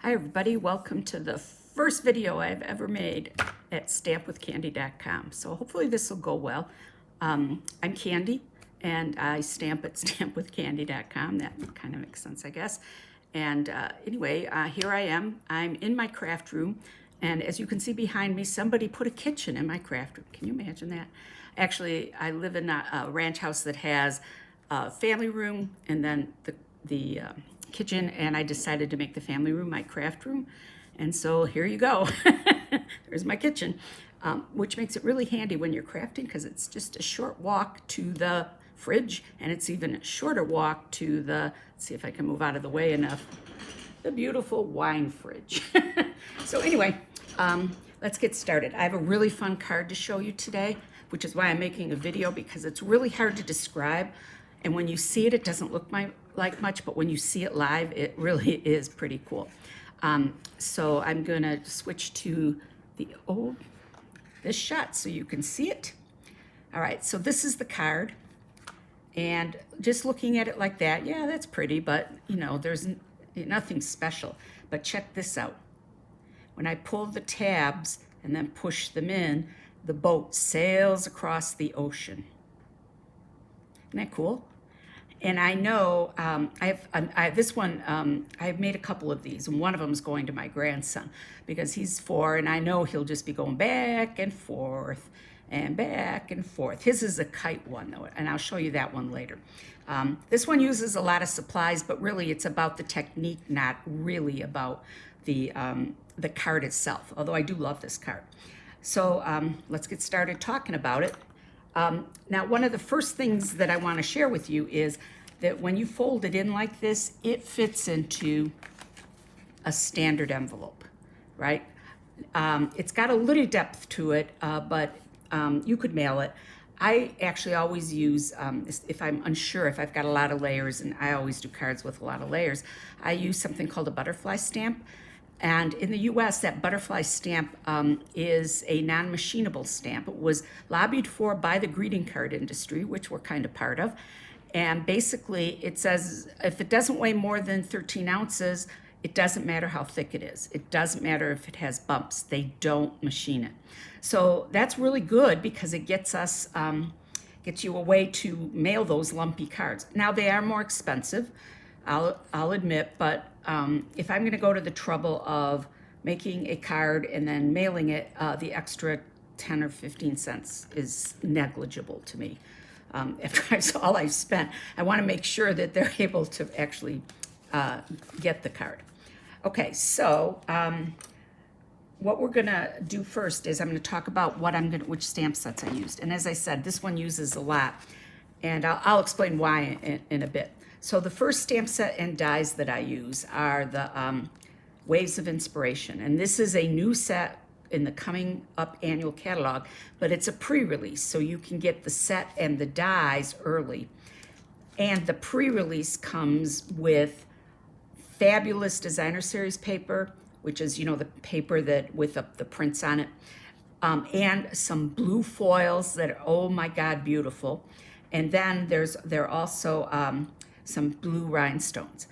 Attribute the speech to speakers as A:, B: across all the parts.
A: Hi everybody, welcome to the first video I've ever made at stampwithcandy.com. So hopefully this will go well. I'm Candy and I stamp at stampwithcandy.com. That kind of makes sense, I guess. And anyway, here I am. I'm in my craft room, and as you can see behind me, somebody put a kitchen in my craft room. Can you imagine that? Actually, I live in a ranch house that has a family room and then the kitchen, and I decided to make the family room my craft room. And so here you go. There's my kitchen, which makes it really handy when you're crafting because it's just a short walk to the fridge, and it's even a shorter walk to the, let's see if I can move out of the way enough, the beautiful wine fridge. So anyway, let's get started. I have a really fun card to show you today, which is why I'm making a video, because it's really hard to describe. And when you see it, it doesn't look like much, but when you see it live, it really is pretty cool. So I'm gonna switch to this shot so you can see it. All right, so this is the card. And just looking at it like that, yeah, that's pretty, but you know, there's nothing special. But check this out. When I pull the tabs and then push them in, the boat sails across the ocean. Isn't that cool? And I know this one, I've made a couple of these, and one of them is going to my grandson because he's 4, and I know he'll just be going back and forth and back and forth. His is a kite one, though, and I'll show you that one later. This one uses a lot of supplies, but really it's about the technique, not really about the card itself, although I do love this card. So let's get started talking about it. Now, one of the first things that I want to share with you is that when you fold it in like this, it fits into a standard envelope, right? It's got a little depth to it, but you could mail it. I actually always use, if I'm unsure, if I've got a lot of layers, and I always do cards with a lot of layers, I use something called a butterfly stamp. And in the US, that butterfly stamp is a non-machinable stamp. It was lobbied for by the greeting card industry, which we're kind of part of. And basically, it says if it doesn't weigh more than 13 ounces, it doesn't matter how thick it is. It doesn't matter if it has bumps. They don't machine it. So that's really good because it gets you a way to mail those lumpy cards. Now, they are more expensive, I'll admit, but if I'm going to go to the trouble of making a card and then mailing it, the extra 10 or 15 cents is negligible to me. If that's all I've spent, I want to make sure that they're able to actually get the card. Okay, so what we're going to do first is I'm going to talk about which stamp sets I used. And as I said, this one uses a lot, and I'll explain why in a bit. So the first stamp set and dies that I use are the Waves of Inspiration. And this is a new set in the coming up annual catalog, but it's a pre-release, so you can get the set and the dies early. And the pre-release comes with fabulous designer series paper, which is, you know, the paper that with the prints on it, and some blue foils that are, oh my God, beautiful. And then there are also some blue rhinestones.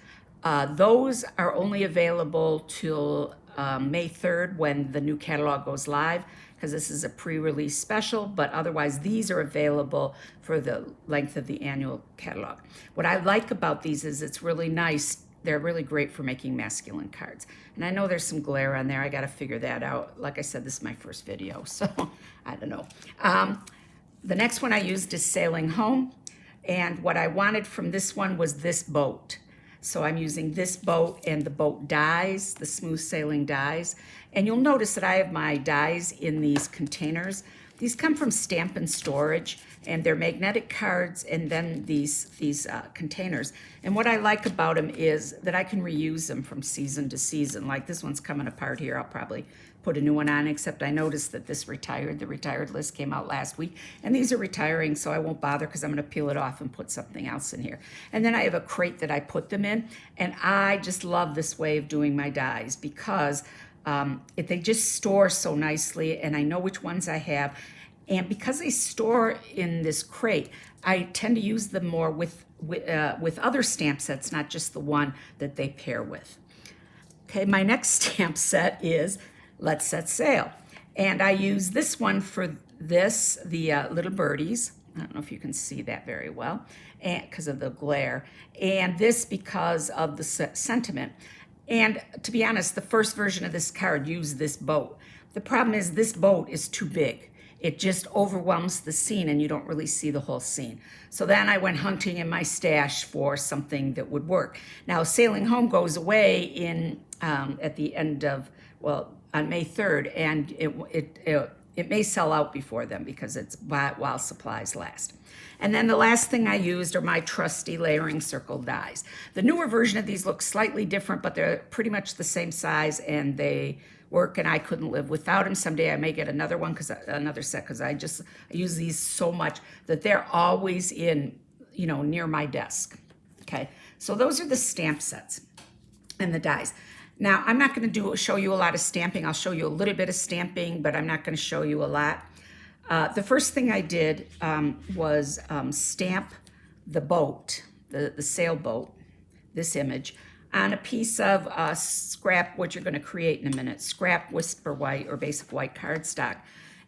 A: Those are only available till May 3rd when the new catalog goes live, because this is a pre-release special, but otherwise these are available for the length of the annual catalog. What I like about these is it's really nice. They're really great for making masculine cards. And I know there's some glare on there. I got to figure that out. Like I said, this is my first video, so I don't know. The next one I used is Sailing Home. And what I wanted from this one was this boat. So I'm using this boat and the boat dies, the smooth sailing dies. And you'll notice that I have my dies in these containers. These come from Stamp and Storage, and they're magnetic cards and then these containers. And what I like about them is that I can reuse them from season to season. Like this one's coming apart here. I'll probably put a new one on, except I noticed that this retired. The retired list came out last week, and these are retiring, so I won't bother because I'm going to peel it off and put something else in here. And then I have a crate that I put them in, and I just love this way of doing my dies because they just store so nicely, and I know which ones I have. And because they store in this crate, I tend to use them more with other stamp sets, not just the one that they pair with. Okay, my next stamp set is Let's Set Sail. And I use this one for this, the little birdies. I don't know if you can see that very well because of the glare. And this because of the sentiment. And to be honest, the first version of this card used this boat. The problem is this boat is too big. It just overwhelms the scene and you don't really see the whole scene. So then I went hunting in my stash for something that would work. Now, Sailing Home goes away in at the end of, well, on May 3rd, and it may sell out before then because it's while supplies last. And then the last thing I used are my trusty layering circle dies. The newer version of these looks slightly different, but they're pretty much the same size and they work, and I couldn't live without them. Someday I may get another one, another set, because I use these so much that they're always in, near my desk. Okay, so those are the stamp sets and the dies. Now, I'm not going to show you a lot of stamping. I'll show you a little bit of stamping, but I'm not going to show you a lot. The first thing I did was stamp the boat, the sailboat, this image, on a piece of scrap, what you're going to create in a minute, scrap Whisper White or basic white cardstock.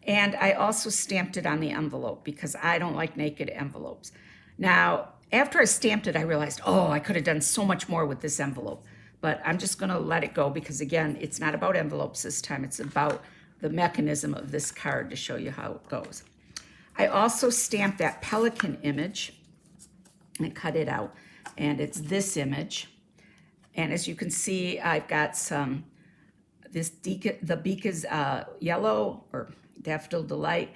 A: And I also stamped it on the envelope because I don't like naked envelopes. Now, after I stamped it, I realized, oh, I could have done so much more with this envelope. But I'm just going to let it go because, again, it's not about envelopes this time. It's about the mechanism of this card to show you how it goes. I also stamped that pelican image and cut it out. And it's this image. And as you can see, I've got the beak is yellow or Daffodil Delight.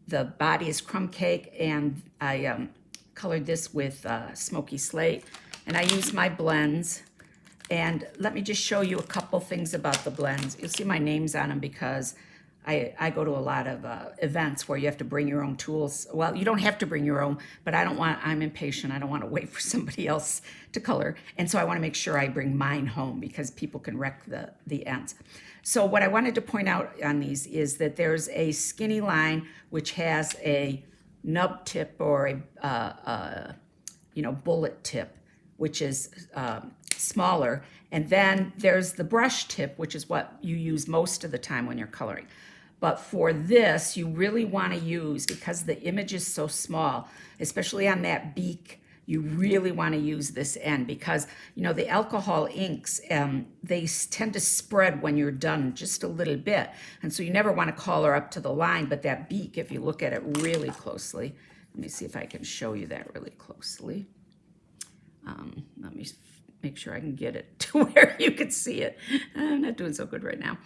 A: The body is Crumb Cake, and I colored this with Smoky Slate. And I use my blends. And let me just show you a couple things about the blends. You'll see my names on them because I go to a lot of events where you have to bring your own tools. Well, you don't have to bring your own, but I'm impatient. I don't want to wait for somebody else to color. And so I want to make sure I bring mine home because people can wreck the ends. So what I wanted to point out on these is that there's a skinny line which has a nub tip or a bullet tip, which is smaller. And then there's the brush tip, which is what you use most of the time when you're coloring. But for this, you really want to use, because the image is so small, especially on that beak, you really want to use this end because, the alcohol inks, they tend to spread when you're done just a little bit. And so you never want to color up to the line, but that beak, if you look at it really closely, let me see if I can show you that really closely. Let me make sure I can get it to where you can see it. I'm not doing so good right now.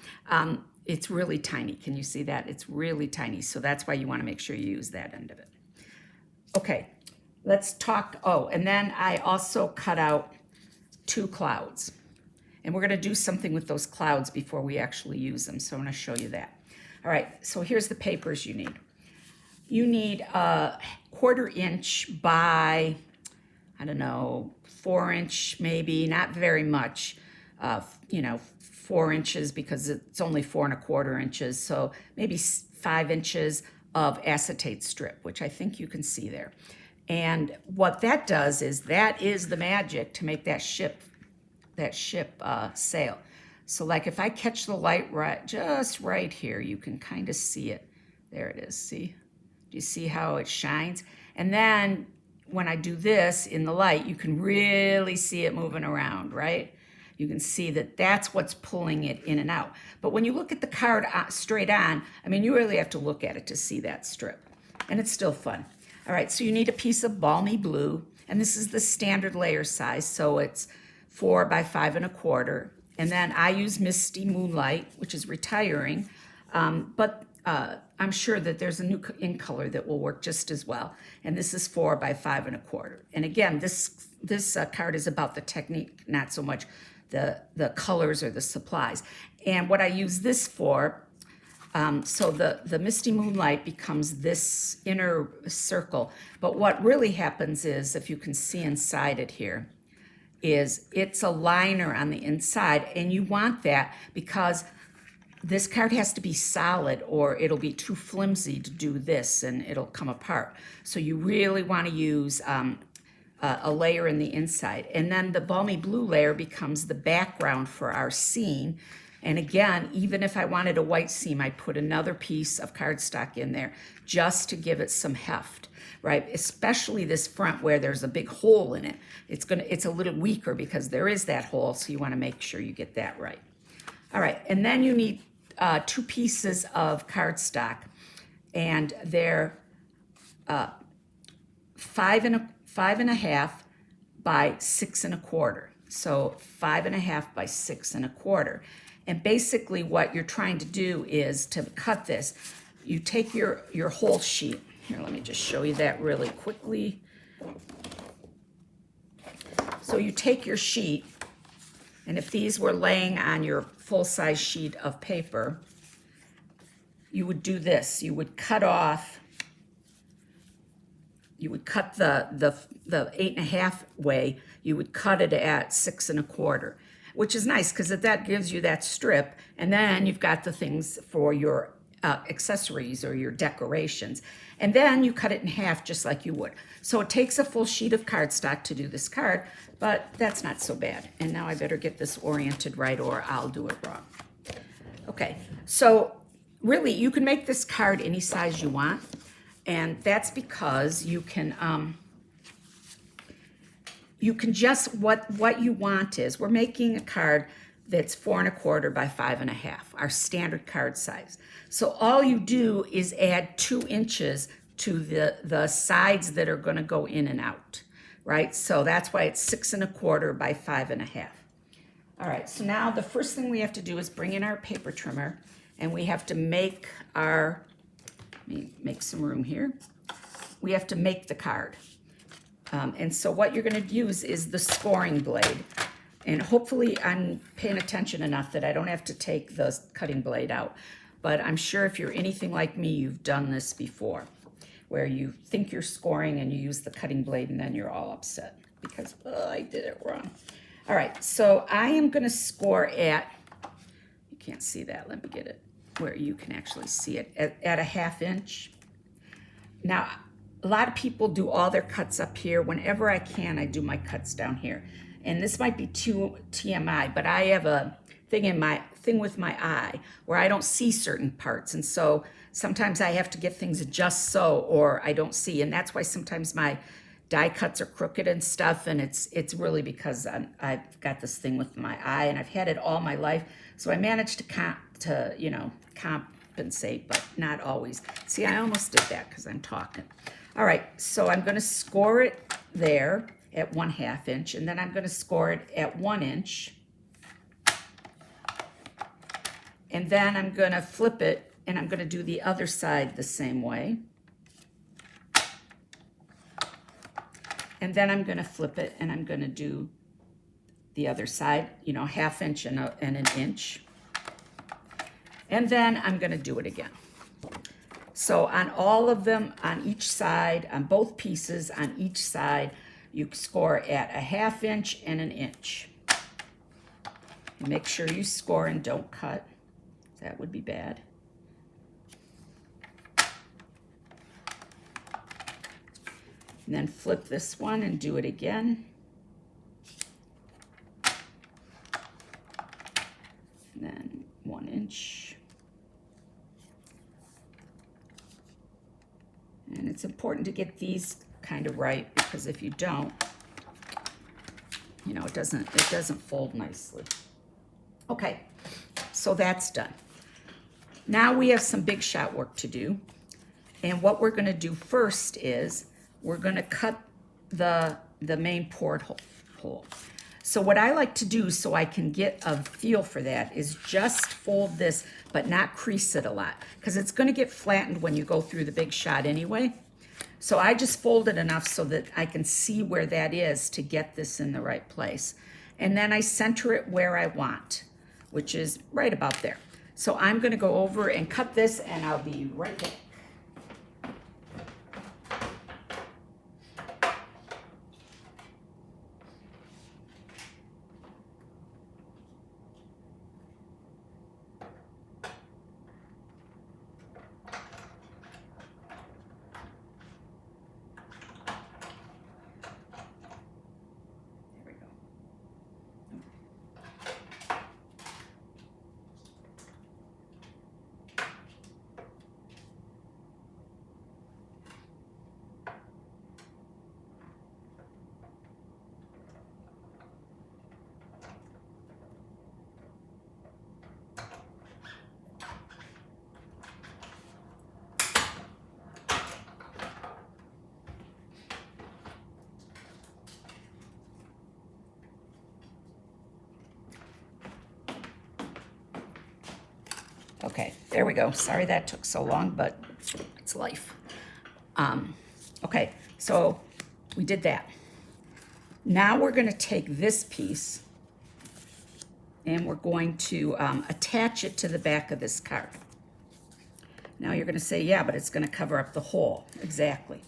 A: It's really tiny. Can you see that? It's really tiny. So that's why you want to make sure you use that end of it. Okay, let's talk. Oh, and then I also cut out 2 clouds. And we're going to do something with those clouds before we actually use them. So I'm going to show you that. All right, so here's the papers you need. You need a 1/4 inch by, 4 inch maybe, not very much, 4 inches because it's only 4 1/4 inches. So maybe 5 inches of acetate strip, which I think you can see there. And what that does is that is the magic to make that ship sail. So like if I catch the light just right here, you can kind of see it. There it is, see? Do you see how it shines? And then when I do this in the light, you can really see it moving around, right? You can see that that's what's pulling it in and out. But when you look at the card straight on, you really have to look at it to see that strip. And it's still fun. All right, so you need a piece of balmy blue. And this is the standard layer size. So it's 4 by 5 1/4. And then I use Misty Moonlight, which is retiring. But I'm sure that there's a new ink color that will work just as well. And this is 4 by 5 1/4. And again, this card is about the technique, not so much the colors or the supplies. And what I use this for, so the Misty Moonlight becomes this inner circle. But what really happens is, if you can see inside it here, is it's a liner on the inside. And you want that because this card has to be solid or it'll be too flimsy to do this and it'll come apart. So you really want to use a layer in the inside. And then the balmy blue layer becomes the background for our scene. And again, even if I wanted a white seam, I put another piece of cardstock in there just to give it some heft, right? Especially this front where there's a big hole in it. It's a little weaker because there is that hole, so you want to make sure you get that right. All right, and then you need 2 pieces of cardstock, and they're 5.5 by 6.25. So 5.5 by 6.25. And basically what you're trying to do is to cut this. You take your whole sheet. Here, let me just show you that really quickly. So you take your sheet, and if these were laying on your full-size sheet of paper, you would do this. You would cut off, you would cut the 8.5 way, you would cut it at 6.25, which is nice because that gives you that strip, and then you've got the things for your accessories or your decorations. And then you cut it in half just like you would. So it takes a full sheet of cardstock to do this card, but that's not so bad. And now I better get this oriented right or I'll do it wrong. Okay, so really you can make this card any size you want, and that's because you can just, what you want is, we're making a card that's 4.25 by 5.5, our standard card size. So all you do is add 2 inches to the sides that are going to go in and out, right? So that's why it's 6.25 by 5.5. All right, so now the first thing we have to do is bring in our paper trimmer, and we have to make our, let me make some room here. We have to make the card. And so what you're going to use is the scoring blade. And hopefully I'm paying attention enough that I don't have to take the cutting blade out. But I'm sure if you're anything like me, you've done this before, where you think you're scoring and you use the cutting blade and then you're all upset because, oh, I did it wrong. All right, so I am going to score at, you can't see that, let me get it where you can actually see it, at 1/2 inch. Now, a lot of people do all their cuts up here. Whenever I can, I do my cuts down here. And this might be too TMI, but I have a thing with my eye where I don't see certain parts. And so sometimes I have to get things just so, or I don't see. And that's why sometimes my die cuts are crooked and stuff. And it's really because I've got this thing with my eye, and I've had it all my life. So I managed to compensate, but not always. See, I almost did that because I'm talking. All right, so I'm going to score it there at 1/2 inch, and then I'm going to score it at 1 inch. And then I'm going to flip it, and I'm going to do the other side the same way. And then I'm going to flip it, and I'm going to do the other side, 1/2 inch and an inch. And then I'm going to do it again. So on all of them, on each side, on both pieces, on each side, you score at 1/2 inch and an inch. Make sure you score and don't cut. That would be bad. And then flip this one and do it again. And then 1 inch. And it's important to get these kind of right, because if you don't, it doesn't fold nicely. Okay, so that's done. Now we have some big shot work to do. And what we're going to do first is we're going to cut the main port hole. So what I like to do, so I can get a feel for that, is just fold this, but not crease it a lot, because it's going to get flattened when you go through the big shot anyway. So I just fold it enough so that I can see where that is to get this in the right place. And then I center it where I want, which is right about there. So I'm going to go over and cut this, and I'll be right back. Okay, there we go. Sorry that took so long, but it's life. Okay, so we did that. Now we're going to take this piece and we're going to attach it to the back of this card. Now you're going to say, yeah, but it's going to cover up the hole. Exactly.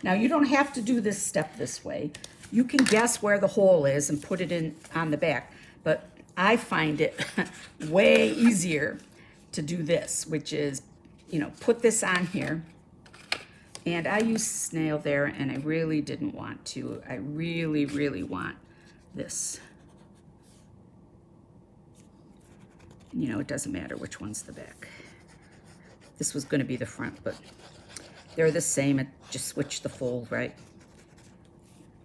A: Now you don't have to do this step this way. You can guess where the hole is and put it in on the back, but I find it way easier to do this, which is, you know, put this on here. And I used snail there, and I really didn't want to. I really, really want this. You know, it doesn't matter which one's the back. This was going to be the front, but they're the same. It just switched the fold, right?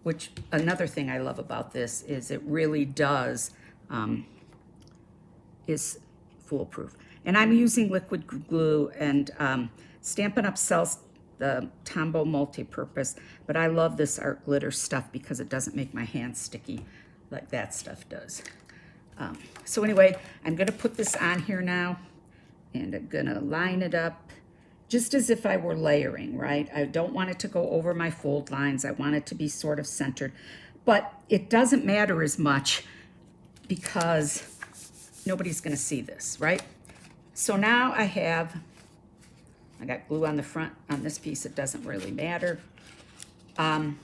A: Which, another thing I love about this is it really does, is foolproof. And I'm using liquid glue and Stampin' Up! Sells the Tombow multi-purpose, but I love this art glitter stuff because it doesn't make my hands sticky like that stuff does. So anyway, I'm gonna put this on here now, and I'm gonna line it up just as if I were layering, right? I don't want it to go over my fold lines. I want it to be sort of centered, but it doesn't matter as much because nobody's gonna see this, right? So now I got glue on the front on this piece. It doesn't really matter. And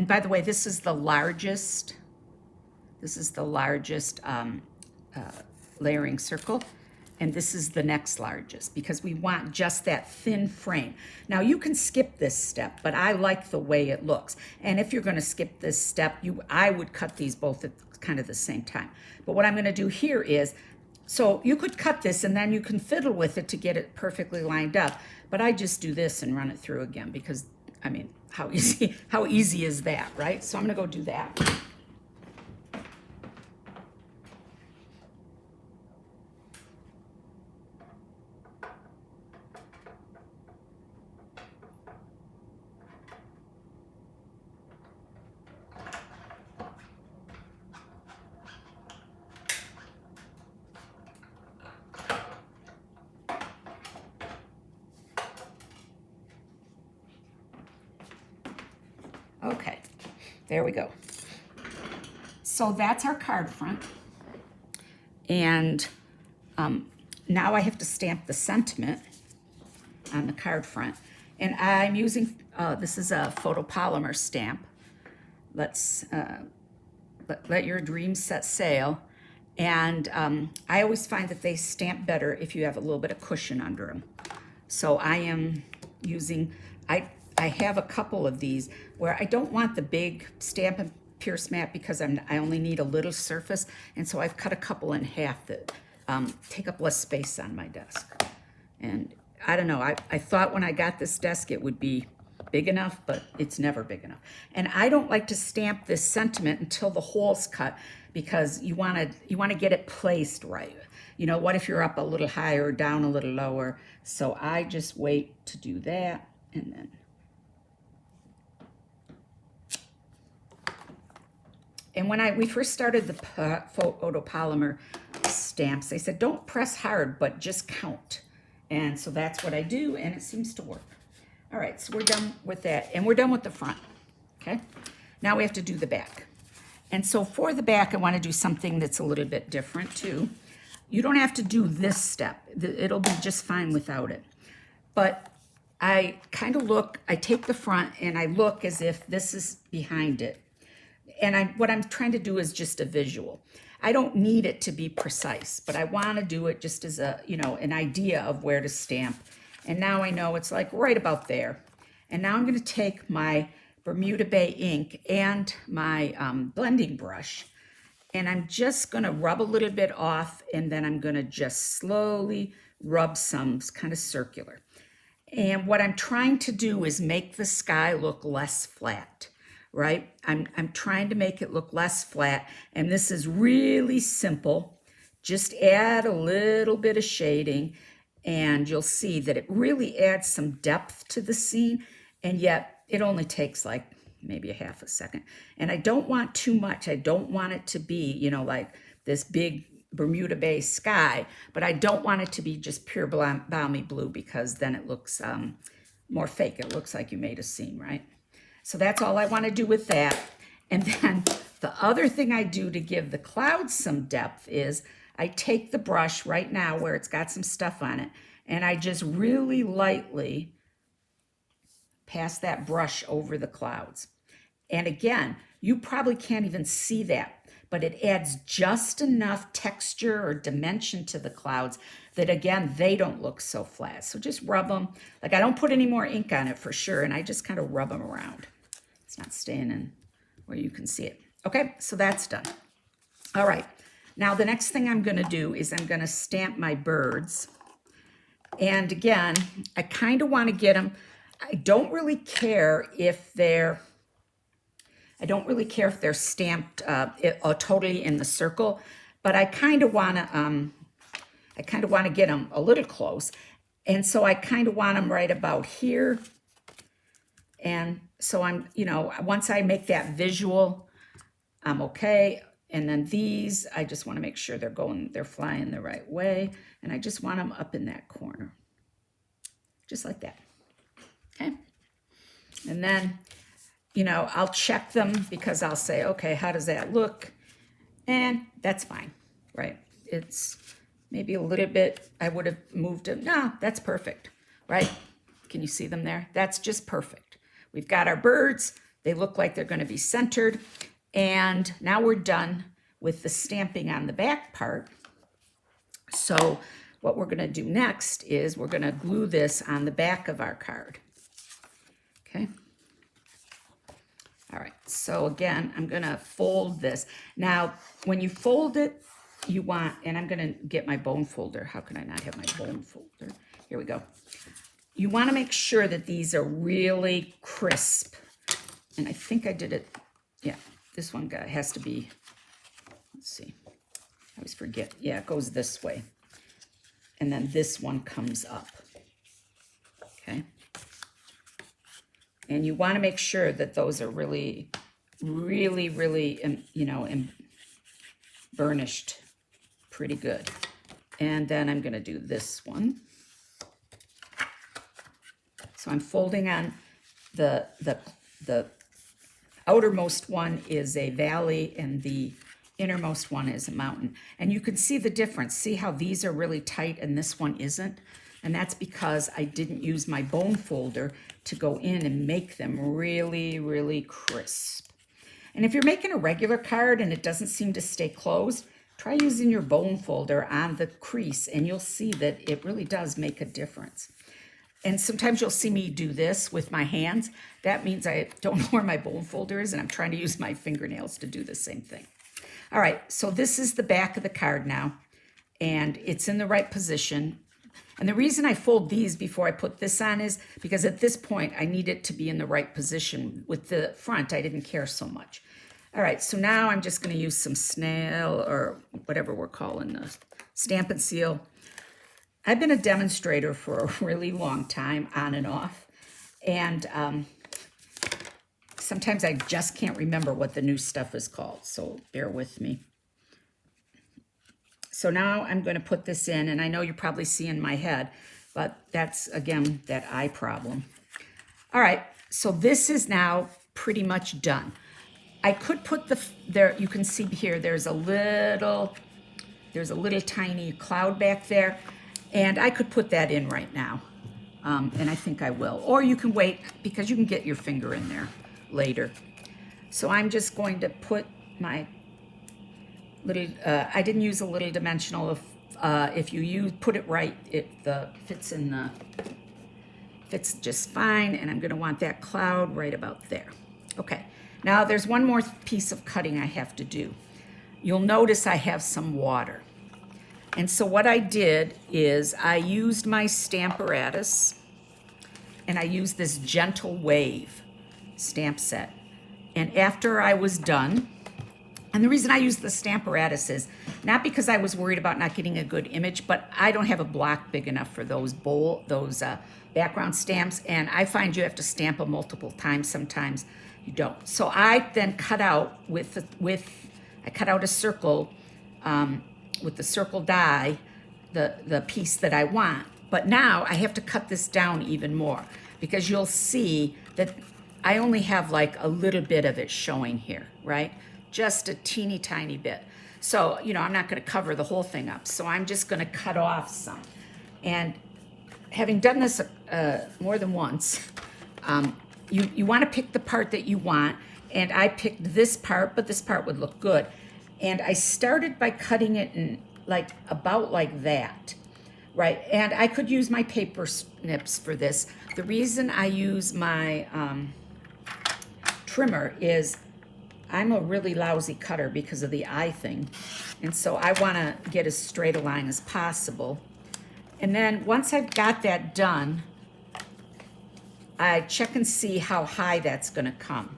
A: by the way, this is the largest. This is the largest layering circle, and this is the next largest because we want just that thin frame. Now you can skip this step, but I like the way it looks. And if you're going to skip this step, I would cut these both at kind of the same time. But what I'm going to do here is, so you could cut this and then you can fiddle with it to get it perfectly lined up. But I just do this and run it through again because, I mean, how easy is that, right? So I'm going to go do that. Okay, there we go. So that's our card front. And now I have to stamp the sentiment on the card front. And I'm using, this is a photopolymer stamp. Let's let your dreams set sail. And I always find that they stamp better if you have a little bit of cushion under them. So I am using, I have a couple of these where I don't want the big Stampin' Pierce mat because I only need a little surface, and so I've cut a couple in half that take up less space on my desk. And I don't know, I thought when I got this desk it would be big enough, but it's never big enough. And I don't like to stamp this sentiment until the hole's cut because you want to get it placed right. You know, what if you're up a little higher or down a little lower? So I just wait to do that, and then when we first started the photopolymer stamps, they said don't press hard, but just count. And so that's what I do, and it seems to work. All right, so we're done with that, and we're done with the front, okay? Now we have to do the back. And so for the back, I want to do something that's a little bit different too. You don't have to do this step. It'll be just fine without it. But I kind of look, I take the front and I look as if this is behind it. And what I'm trying to do is just a visual. I don't need it to be precise, but I want to do it just as a, you know, an idea of where to stamp. And now I know it's like right about there. And now I'm going to take my Bermuda Bay ink and my blending brush, and I'm just going to rub a little bit off, and then I'm going to just slowly rub some kind of circular. And what I'm trying to do is make the sky look less flat. Right? I'm trying to make it look less flat, and this is really simple. Just add a little bit of shading, and you'll see that it really adds some depth to the scene, and yet it only takes like maybe a half a second. And I don't want too much. I don't want it to be, you know, like this big Bermuda Bay sky, but I don't want it to be just pure balmy blue because then it looks more fake. It looks like you made a scene, right? So that's all I want to do with that. And then the other thing I do to give the clouds some depth is I take the brush right now where it's got some stuff on it, and I just really lightly pass that brush over the clouds. And again, you probably can't even see that, but it adds just enough texture or dimension to the clouds that, again, they don't look so flat. So just rub them. Like, I don't put any more ink on it for sure, and I just kind of rub them around. It's not staying in where you can see it. Okay, so that's done. All right, now the next thing I'm gonna do is I'm gonna stamp my birds. And again, I kind of wanna get them, I don't really care if they're stamped totally in the circle, but I kind of wanna get them a little close. And so I kind of want them right about here. And so I'm, once I make that visual, I'm okay. And then these, I just want to make sure they're flying the right way. And I just want them up in that corner, just like that. Okay. And then, I'll check them because I'll say, okay, how does that look? And that's fine, right? It's maybe a little bit, I would have moved it. No, that's perfect, right? Can you see them there? That's just perfect. We've got our birds. They look like they're going to be centered. And now we're done with the stamping on the back part. So what we're going to do next is we're going to glue this on the back of our card. Okay. All right. So again, I'm going to fold this. Now, when you fold it, you want, and I'm going to get my bone folder. How can I not have my bone folder? Here we go. You want to make sure that these are really crisp. And I think I did it. Yeah, this one has to be, let's see. I always forget. Yeah, it goes this way. And then this one comes up. Okay. And you want to make sure that those are really, really, really, burnished pretty good. And then I'm going to do this one. So I'm folding on the outermost one is a valley and the innermost one is a mountain. And you can see the difference. See how these are really tight and this one isn't? And that's because I didn't use my bone folder to go in and make them really, really crisp. And if you're making a regular card and it doesn't seem to stay closed, try using your bone folder on the crease and you'll see that it really does make a difference. And sometimes you'll see me do this with my hands. That means I don't know where my bone folder is and I'm trying to use my fingernails to do the same thing. All right, so this is the back of the card now, and it's in the right position. And the reason I fold these before I put this on is because at this point I need it to be in the right position. With the front, I didn't care so much. All right, so now I'm just going to use some snail or whatever we're calling the Stamp and Seal. I've been a demonstrator for a really long time, on and off, and sometimes I just can't remember what the new stuff is called, so bear with me. So now I'm going to put this in, and I know you're probably seeing my head, but that's, again, that eye problem. All right, so this is now pretty much done. I could put there, you can see here, there's a little tiny cloud back there. And I could put that in right now, and I think I will. Or you can wait, because you can get your finger in there later. So I'm just going to put my little, I didn't use a little dimensional. If you put it right, it fits just fine, and I'm going to want that cloud right about there. Okay, now there's one more piece of cutting I have to do. You'll notice I have some water. And so what I did is I used my Stamparatus, and I used this Gentle Wave stamp set. And after I was done, and the reason I used the Stamparatus is not because I was worried about not getting a good image, but I don't have a block big enough for those background stamps, and I find you have to stamp them multiple times. Sometimes you don't. So I then cut out I cut out a circle with the circle die the piece that I want. But now I have to cut this down even more, because you'll see that I only have like a little bit of it showing here, right? Just a teeny tiny bit. So, you know, I'm not going to cover the whole thing up. So I'm just going to cut off some. And having done this more than once, you want to pick the part that you want. And I picked this part, but this part would look good. And I started by cutting it in like about like that, right? And I could use my paper snips for this. The reason I use my trimmer is I'm a really lousy cutter because of the eye thing. And so I want to get as straight a line as possible. And then once I've got that done, I check and see how high that's going to come,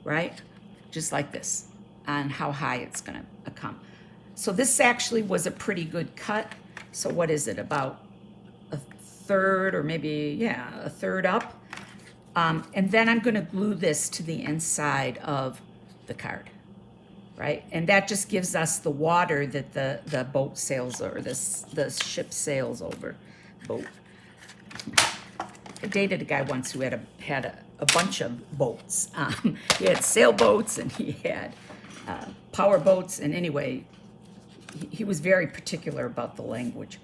A: right? Just like this, on how high it's going to come. So this actually was a pretty good cut. So what is it, about a third, or maybe, yeah, a third up? And then I'm going to glue this to the inside of the card, right? And that just gives us the water that the boat sails, or the ship sails over. Boat. I dated a guy once who had a bunch of boats. He had sailboats and he had power boats, and anyway, he was very particular about the language.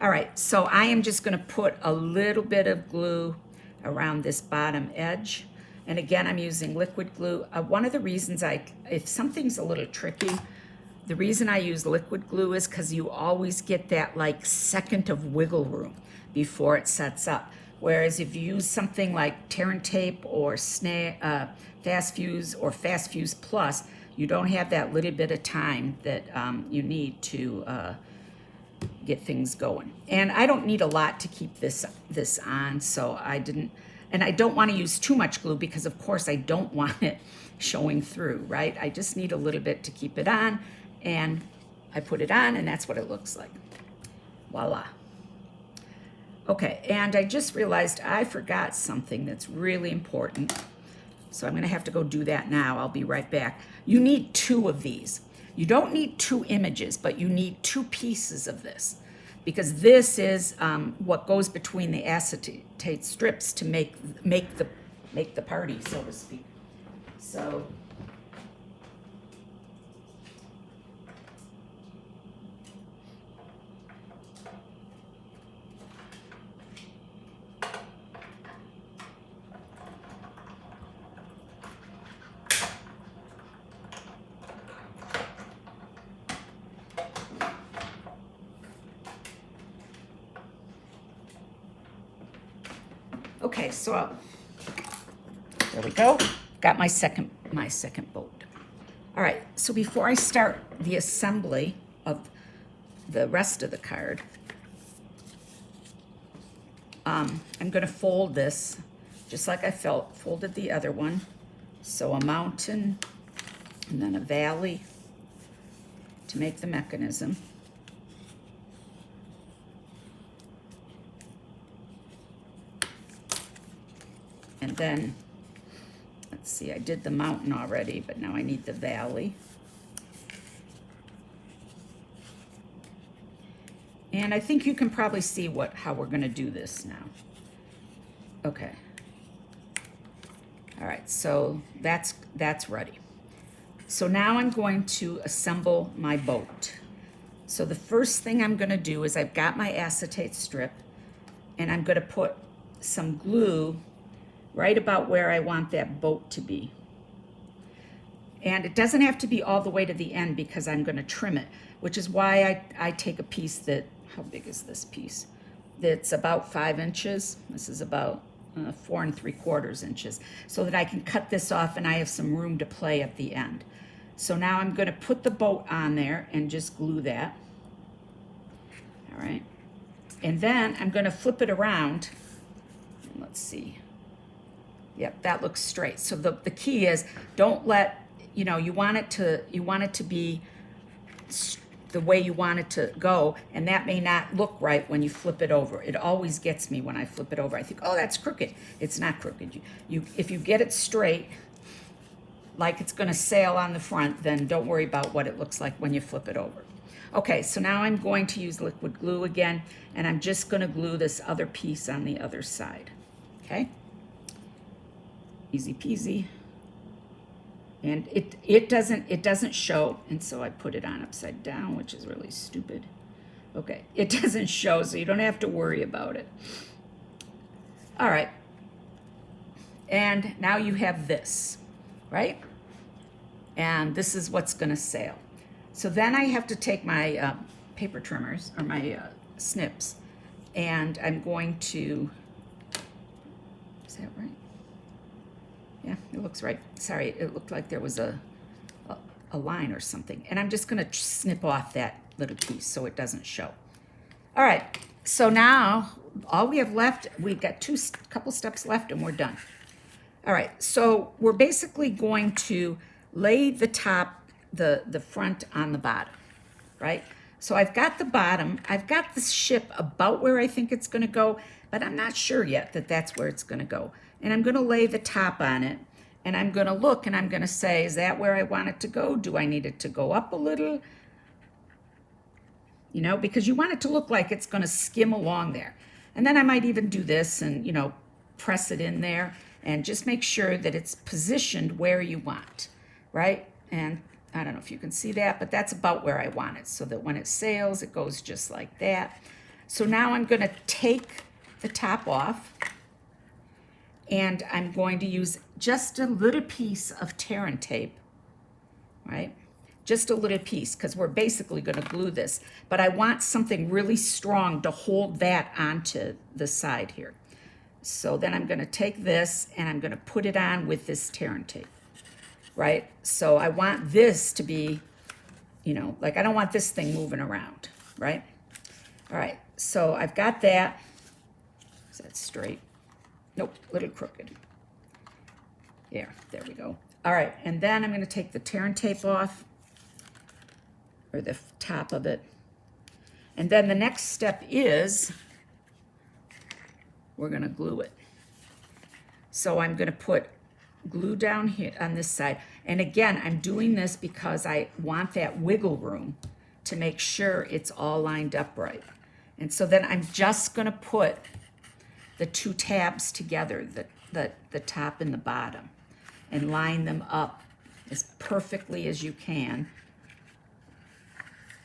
A: All right, so I am just going to put a little bit of glue around this bottom edge. And again, I'm using liquid glue. One of the reasons if something's a little tricky, the reason I use liquid glue is because you always get that like second of wiggle room before it sets up. Whereas if you use something like Tear and Tape or Fast Fuse or Fast Fuse Plus, you don't have that little bit of time that you need to get things going. And I don't need a lot to keep this on, so I didn't. And I don't want to use too much glue because, of course, I don't want it showing through, right? I just need a little bit to keep it on, and I put it on, and that's what it looks like. Voila. Okay, and I just realized I forgot something that's really important. So I'm going to have to go do that now. I'll be right back. You need 2 of these. You don't need 2 images, but you need 2 pieces of this, because this is what goes between the acetate strips to make the party, so to speak. So okay, so there we go. Got my second boat. All right, so before I start the assembly of the rest of the card, I'm going to fold this just like I folded the other one. So a mountain and then a valley to make the mechanism. And then, let's see, I did the mountain already, but now I need the valley. And I think you can probably see how we're going to do this now. Okay. All right, so that's ready. So now I'm going to assemble my boat. So the first thing I'm going to do is I've got my acetate strip, and I'm going to put some glue right about where I want that boat to be. And it doesn't have to be all the way to the end because I'm going to trim it, which is why I take a piece that, how big is this piece? That's about 5 inches. This is about 4 3/4 inches, so that I can cut this off and I have some room to play at the end. So now I'm going to put the boat on there and just glue that. All right. And then I'm going to flip it around. Let's see. Yep, that looks straight. So the key is, don't let, you want it to be the way you want it to go, and that may not look right when you flip it over. It always gets me when I flip it over. I think, oh, that's crooked. It's not crooked. If you get it straight, like it's gonna sail on the front, then don't worry about what it looks like when you flip it over. Okay, so now I'm going to use liquid glue again, and I'm just gonna glue this other piece on the other side, okay? Easy peasy. And it doesn't show, and so I put it on upside down, which is really stupid. Okay, it doesn't show, so you don't have to worry about it. All right, and now you have this, right? And this is what's gonna sail. So then I have to take my paper trimmers, or my snips, and I'm going to, is that right? Yeah, it looks right. Sorry, it looked like there was a line or something. And I'm just gonna snip off that little piece so it doesn't show. All right, so now all we have left, we've got couple steps left and we're done. All right, so we're basically going to lay the top, the front on the bottom, right? So I've got the bottom, I've got the ship about where I think it's gonna go, but I'm not sure yet that that's where it's gonna go. And I'm gonna lay the top on it, and I'm gonna look and I'm gonna say, is that where I want it to go? Do I need it to go up a little? You know, because you want it to look like it's gonna skim along there. And then I might even do this and, you know, press it in there and just make sure that it's positioned where you want, right? And I don't know if you can see that, but that's about where I want it, so that when it sails, it goes just like that. So now I'm gonna take the top off, and I'm going to use just a little piece of tear and tape, right? Just a little piece, because we're basically gonna glue this, but I want something really strong to hold that onto the side here. So then I'm gonna take this and I'm gonna put it on with this tear and tape, right? So I want this to be, you know, like I don't want this thing moving around, right? All right, so I've got that. Is that straight? Nope, a little crooked. There we go. All right, and then I'm gonna take the tear and tape off, or the top of it. And then the next step is we're gonna glue it. So I'm gonna put glue down here on this side. And again, I'm doing this because I want that wiggle room to make sure it's all lined up right. And so then I'm just gonna put the two tabs together, the top and the bottom, and line them up as perfectly as you can.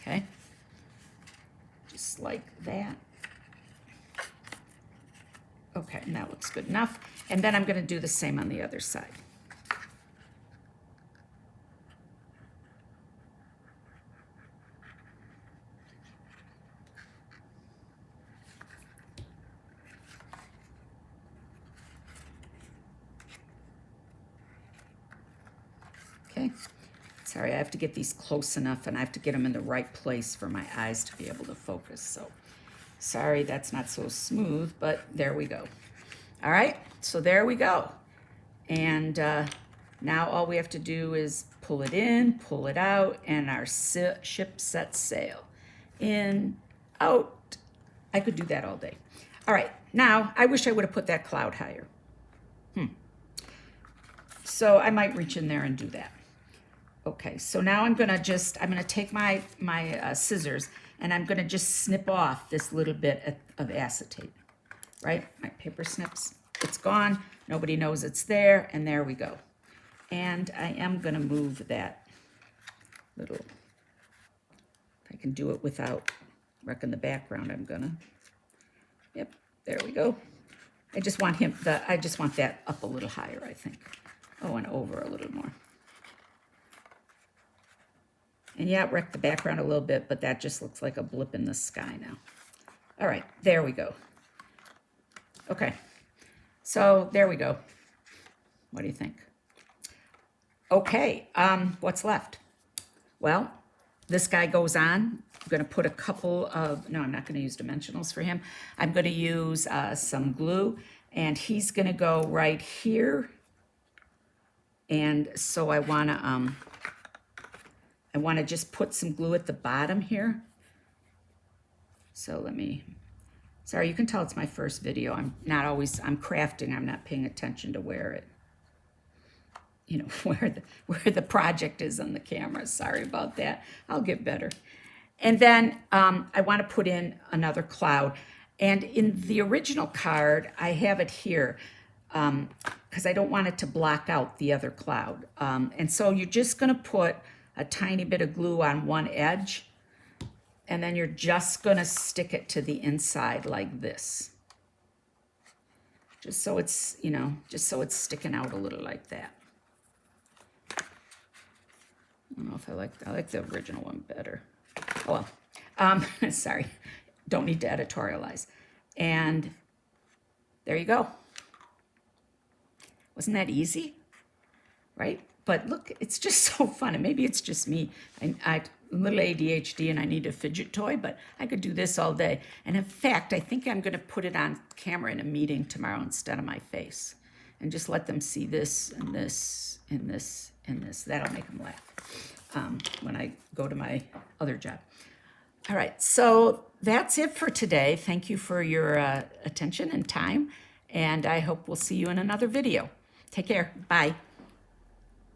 A: Okay, just like that. Okay, and that looks good enough. And then I'm gonna do the same on the other side. Okay, sorry, I have to get these close enough and I have to get them in the right place for my eyes to be able to focus. So sorry, that's not so smooth, but there we go. All right, so there we go. And now all we have to do is pull it in, pull it out, and our ship sets sail. In, out. I could do that all day. All right, now I wish I would have put that cloud higher. So I might reach in there and do that. Okay, so now I'm gonna take my scissors and I'm gonna just snip off this little bit of acetate, right? My paper snips, it's gone, nobody knows it's there, and there we go. And I am gonna move that little, if I can do it without wrecking the background, I'm gonna, yep, there we go. I just want that up a little higher, I think. Oh, and over a little more. And yeah, it wrecked the background a little bit, but that just looks like a blip in the sky now. All right, there we go. Okay, so there we go. What do you think? Okay, what's left? Well, this guy goes on. I'm gonna put a couple of, no, I'm not gonna use dimensionals for him. I'm gonna use some glue, and he's gonna go right here. And so I wanna just put some glue at the bottom here. So let me, sorry, you can tell it's my first video. I'm crafting, I'm not paying attention to where it. you know, where the project is on the camera. Sorry about that. I'll get better. And then I want to put in another cloud. And in the original card, I have it here because I don't want it to block out the other cloud. And so you're just going to put a tiny bit of glue on one edge, and then you're just going to stick it to the inside like this. Just so it's, you know, just so it's sticking out a little like that. I don't know if I like the original one better. Oh, well, sorry, don't need to editorialize. And there you go. Wasn't that easy? Right? But look, it's just so fun. And maybe it's just me. I'm a little ADHD and I need a fidget toy, but I could do this all day. And in fact, I think I'm going to put it on camera in a meeting tomorrow instead of my face. And just let them see this and this and this and this. That'll make them laugh when I go to my other job. All right, so that's it for today. Thank you for your attention and time. And I hope we'll see you in another video. Take care. Bye.